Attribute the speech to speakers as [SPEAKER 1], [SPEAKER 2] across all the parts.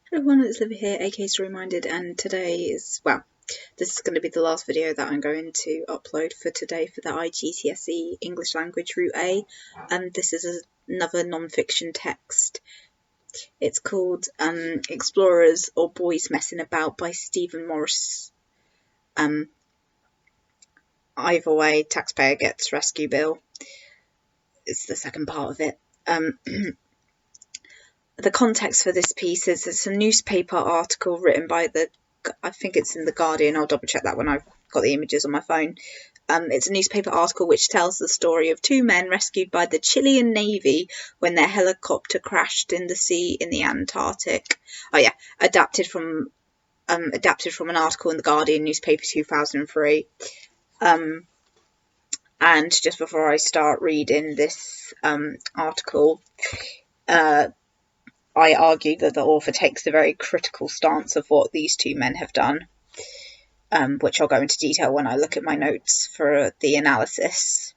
[SPEAKER 1] Hello everyone, it's Livy here, aka Story Minded, and today is, this is going to be the last video that I'm going to upload for today for the IGCSE English Language Route A. This is another non-fiction text. It's called Explorers or Boys Messing About by Stephen Morris. Either way, taxpayer gets rescue bill. It's the second part of it. The context for this piece is it's a newspaper article written by I think it's in The Guardian, I'll double check that when I've got the images on my phone. It's a newspaper article which tells the story of two men rescued by the Chilean Navy when their helicopter crashed in the sea in the Antarctic. Oh yeah, adapted from an article in The Guardian newspaper 2003. And just before I start reading this article, I argue that the author takes a very critical stance of what these two men have done, which I'll go into detail when I look at my notes for the analysis.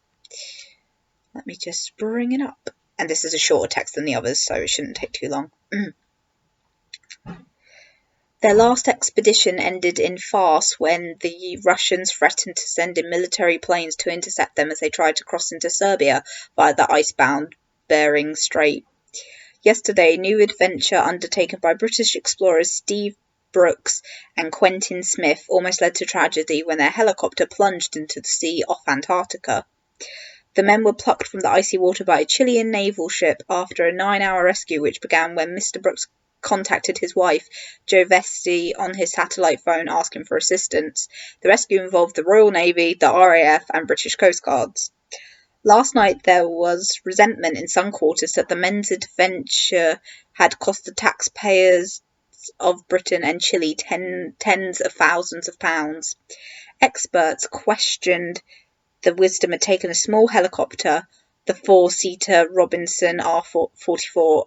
[SPEAKER 1] Let me just bring it up. And this is a shorter text than the others, so it shouldn't take too long. Their last expedition ended in farce when the Russians threatened to send in military planes to intercept them as they tried to cross into Serbia via the icebound Bering Strait. Yesterday, a new adventure undertaken by British explorers Steve Brooks and Quentin Smith almost led to tragedy when their helicopter plunged into the sea off Antarctica. The men were plucked from the icy water by a Chilean naval ship after a 9-hour rescue which began when Mr. Brooks contacted his wife, Jo Vesti, on his satellite phone asking for assistance. The rescue involved the Royal Navy, the RAF and British Coast Guards. Last night there was resentment in some quarters that the men's adventure had cost the taxpayers of Britain and Chile tens of thousands of pounds. Experts questioned the wisdom of taking a small helicopter, the four-seater Robinson R44.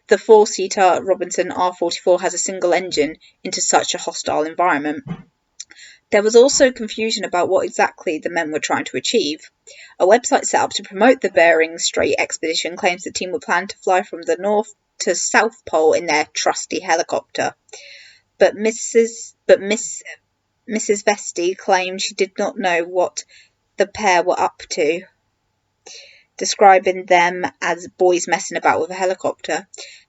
[SPEAKER 1] The four-seater Robinson R44 has a single engine into such a hostile environment. There was also confusion about what exactly the men were trying to achieve. A website set up to promote the Bering Strait expedition claims the team would plan to fly from the North to South Pole in their trusty helicopter. But Mrs. Vesti claimed she did not know what the pair were up to, describing them as boys messing about with a helicopter.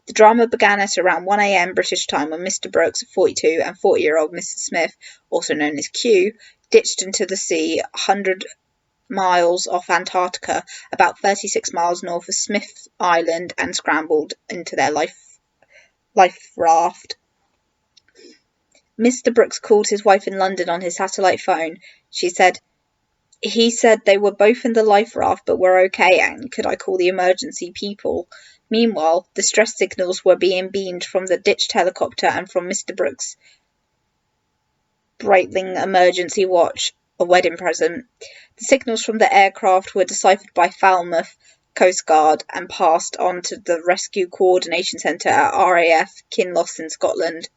[SPEAKER 1] The drama began at around 1 a.m. British time when Mr. Brooks, 42, and 40-year-old Mr. Smith, also known as Q, ditched into the sea 100 miles off Antarctica, about 36 miles north of Smith Island, and scrambled into their life raft. Mr. Brooks called his wife in London on his satellite phone. He said they were both in the life raft but were okay, and could I call the emergency people? Meanwhile, distress signals were being beamed from the ditched helicopter and from Mr. Brooks' Breitling emergency watch, a wedding present. The signals from the aircraft were deciphered by Falmouth Coast Guard and passed on to the Rescue Coordination Centre at RAF Kinloss in Scotland.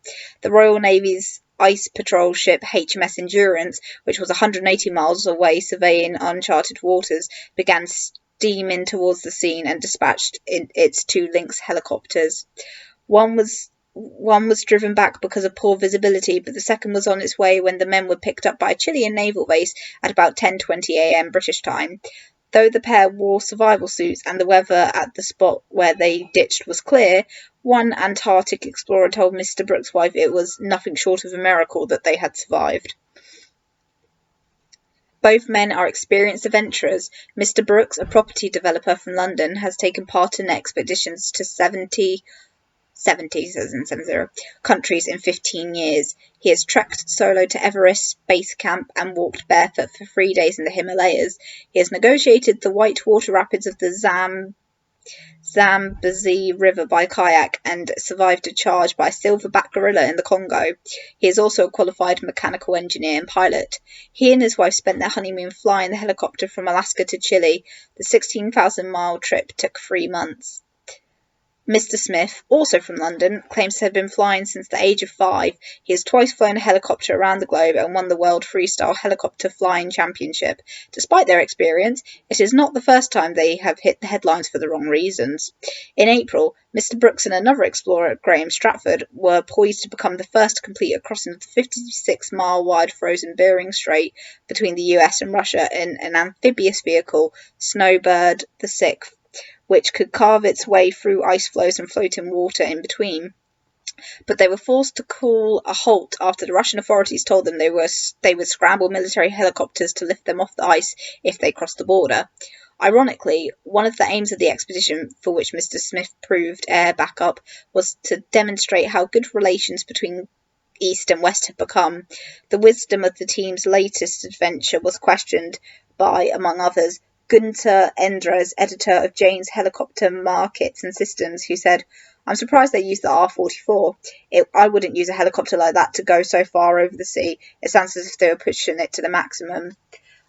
[SPEAKER 1] The Royal Navy's ice patrol ship HMS Endurance, which was 180 miles away surveying uncharted waters, began steaming towards the scene and dispatched its two Lynx helicopters. One was driven back because of poor visibility, but the second was on its way when the men were picked up by a Chilean naval base at about 10:20 a.m. British time. Though the pair wore survival suits and the weather at the spot where they ditched was clear, one Antarctic explorer told Mr. Brooks' wife it was nothing short of a miracle that they had survived. Both men are experienced adventurers. Mr. Brooks, a property developer from London, has taken part in expeditions to 70 countries in 15 years. He has trekked solo to Everest Base Camp and walked barefoot for 3 days in the Himalayas. He has negotiated the whitewater rapids of the Zambezi River by kayak and survived a charge by a silverback gorilla in the Congo. He is also a qualified mechanical engineer and pilot. He and his wife spent their honeymoon flying the helicopter from Alaska to Chile. The 16,000-mile trip took 3 months. Mr. Smith, also from London, claims to have been flying since the age of 5. He has twice flown a helicopter around the globe and won the World Freestyle Helicopter Flying Championship. Despite their experience, it is not the first time they have hit the headlines for the wrong reasons. In April, Mr. Brooks and another explorer, Graham Stratford, were poised to become the first to complete a crossing of the 56-mile-wide frozen Bering Strait between the US and Russia in an amphibious vehicle, Snowbird VI, which could carve its way through ice floes and float in water in between. But they were forced to call a halt after the Russian authorities told them they would scramble military helicopters to lift them off the ice if they crossed the border. Ironically, one of the aims of the expedition, for which Mr. Smith proved air backup, was to demonstrate how good relations between East and West had become. The wisdom of the team's latest adventure was questioned by, among others, Gunter Endres, editor of Jane's Helicopter Markets and Systems, who said, "I'm surprised they used the R-44. I wouldn't use a helicopter like that to go so far over the sea. It sounds as if they were pushing it to the maximum."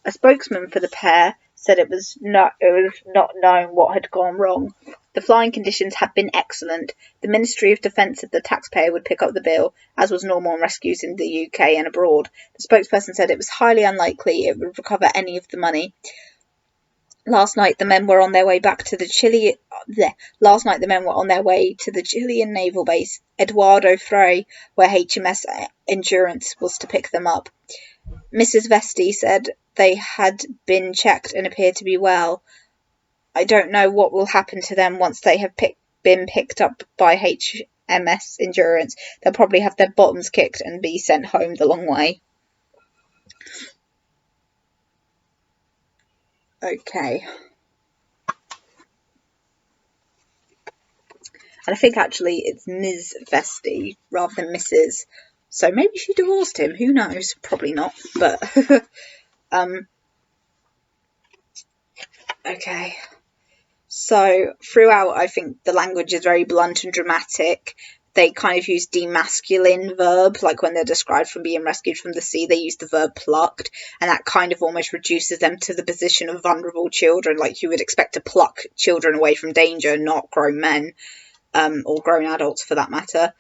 [SPEAKER 1] A spokesman for the pair said it was not known what had gone wrong. The flying conditions had been excellent. The Ministry of Defence said the taxpayer would pick up the bill, as was normal on rescues in the UK and abroad. The spokesperson said it was highly unlikely it would recover any of the money. Last night, the men were on their way to the Chilean naval base, Eduardo Frei, where HMS Endurance was to pick them up. Mrs. Vesti said they had been checked and appeared to be well. "I don't know what will happen to them once they have been picked up by HMS Endurance. They'll probably have their bottoms kicked and be sent home the long way." Okay. And I think actually it's Ms. Vesti rather than Mrs. So maybe she divorced him. Who knows? Probably not. But okay. So throughout, I think the language is very blunt and dramatic. They kind of use demasculine verb, like when they're described from being rescued from the sea, they use the verb plucked, and that kind of almost reduces them to the position of vulnerable children, like you would expect to pluck children away from danger, not grown men, or grown adults for that matter.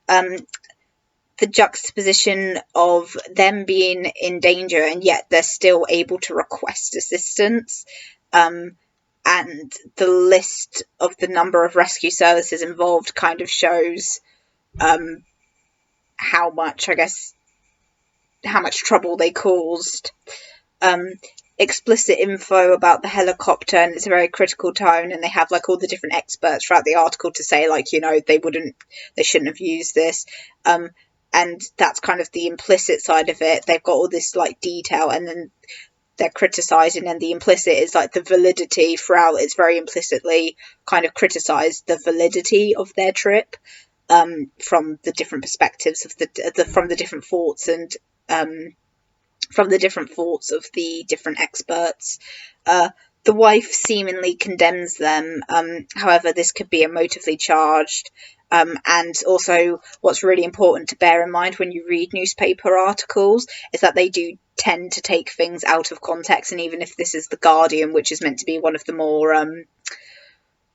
[SPEAKER 1] The juxtaposition of them being in danger and yet they're still able to request assistance, and the list of the number of rescue services involved kind of shows how much trouble they caused. Explicit info about the helicopter, and it's a very critical tone, and they have like all the different experts throughout the article to say, like, you know, they shouldn't have used this, and that's kind of the implicit side of it. They've got all this like detail, and then they're criticising, and the implicit is like the validity throughout. It's very implicitly kind of criticised the validity of their trip, from the different perspectives of from the different thoughts and from the different thoughts of the different experts. The wife seemingly condemns them. However, this could be emotively charged. And also, what's really important to bear in mind when you read newspaper articles is that they do tend to take things out of context. And even if this is The Guardian, which is meant to be one of the more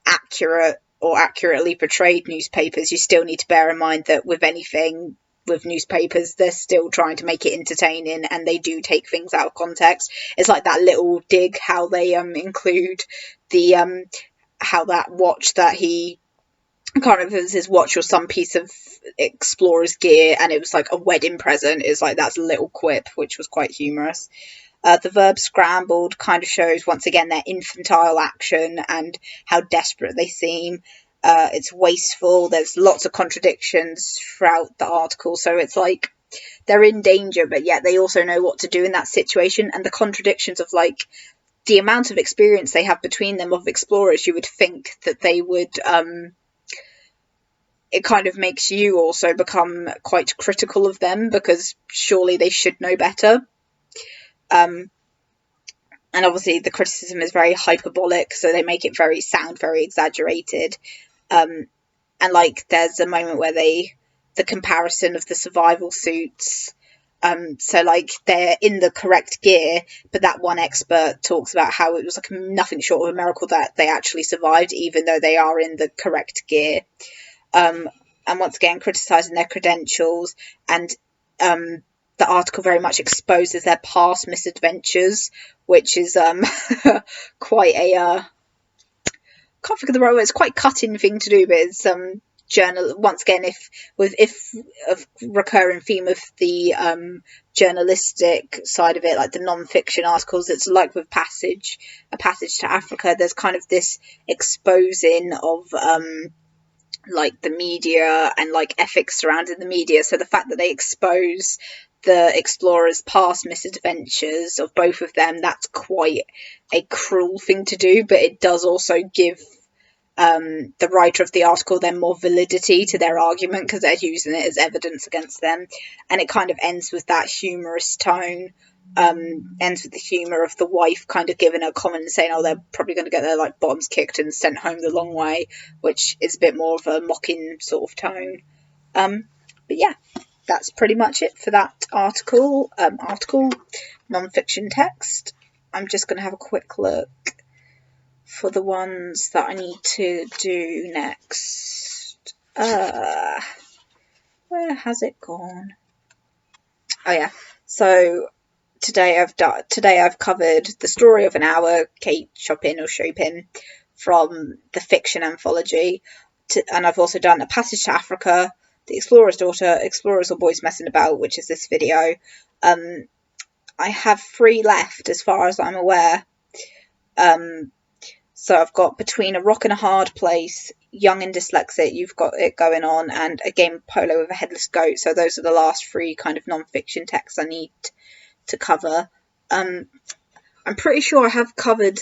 [SPEAKER 1] accurate or accurately portrayed newspapers, you still need to bear in mind that with anything, with newspapers, they're still trying to make it entertaining, and they do take things out of context. It's like that little dig how they include the how that watch that he, I can't remember if it was his watch or some piece of explorer's gear, and it was like a wedding present. It's like that's a little quip, which was quite humorous. The verb scrambled kind of shows once again their infantile action and how desperate they seem. It's wasteful. There's lots of contradictions throughout the article, so it's like they're in danger, but yet they also know what to do in that situation. And the contradictions of like the amount of experience they have between them of explorers, you would think that they would. It kind of makes you also become quite critical of them, because surely they should know better. And obviously the criticism is very hyperbolic, so they make it sound very exaggerated. And like there's a moment where the comparison of the survival suits So like they're in the correct gear, but that one expert talks about how it was like nothing short of a miracle that they actually survived, even though they are in the correct gear. And once again, criticising their credentials, and the article very much exposes their past misadventures, which is quite a can't think of the right word. It's quite cutting thing to do, but it's journal once again if a recurring theme of the journalistic side of it, like the non-fiction articles. It's like with a passage to Africa. There's kind of this exposing of like the media and like ethics surrounding the media. So the fact that they expose the explorers' past misadventures of both of them, that's quite a cruel thing to do, but it does also give the writer of the article then more validity to their argument because they're using it as evidence against them. And it kind of ends with that humorous tone, ends with the humour of the wife kind of giving a comment and saying, oh, they're probably going to get their like bottoms kicked and sent home the long way, which is a bit more of a mocking sort of tone. But yeah, that's pretty much it for that article non-fiction text. I'm just going to have a quick look for the ones that I need to do next. Where has it gone? Oh yeah. So today I've covered The Story of an Hour, Kate Chopin or Chopin, from the fiction anthology, and I've also done A Passage to Africa, The Explorer's Daughter, Explorers or Boys Messing About, which is this video. I have 3 left as far as I'm aware. So I've got Between a Rock and a Hard Place, Young and Dyslexic, You've Got It Going On, and A Game of Polo with a Headless Goat. So those are the last 3 kind of non-fiction texts I need to cover. I'm pretty sure I have covered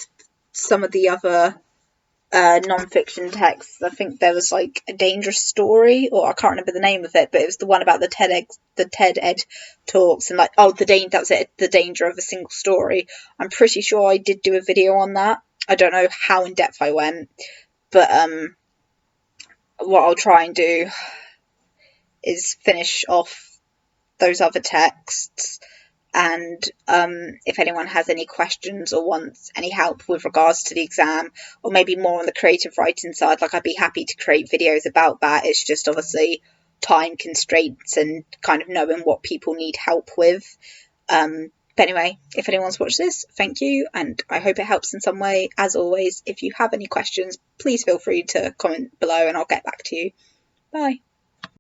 [SPEAKER 1] some of the other non-fiction texts. I think there was like A Dangerous Story, or I can't remember the name of it, but it was the one about the TED Ed talks, and like, oh, that was it, The Danger of a Single Story. I'm pretty sure I did do a video on that. I don't know how in depth I went, but what I'll try and do is finish off those other texts, and if anyone has any questions or wants any help with regards to the exam, or maybe more on the creative writing side, like I'd be happy to create videos about that. It's just obviously time constraints and kind of knowing what people need help with. But anyway, if anyone's watched this, thank you, and I hope it helps in some way. As always, if you have any questions, please feel free to comment below and I'll get back to you. Bye.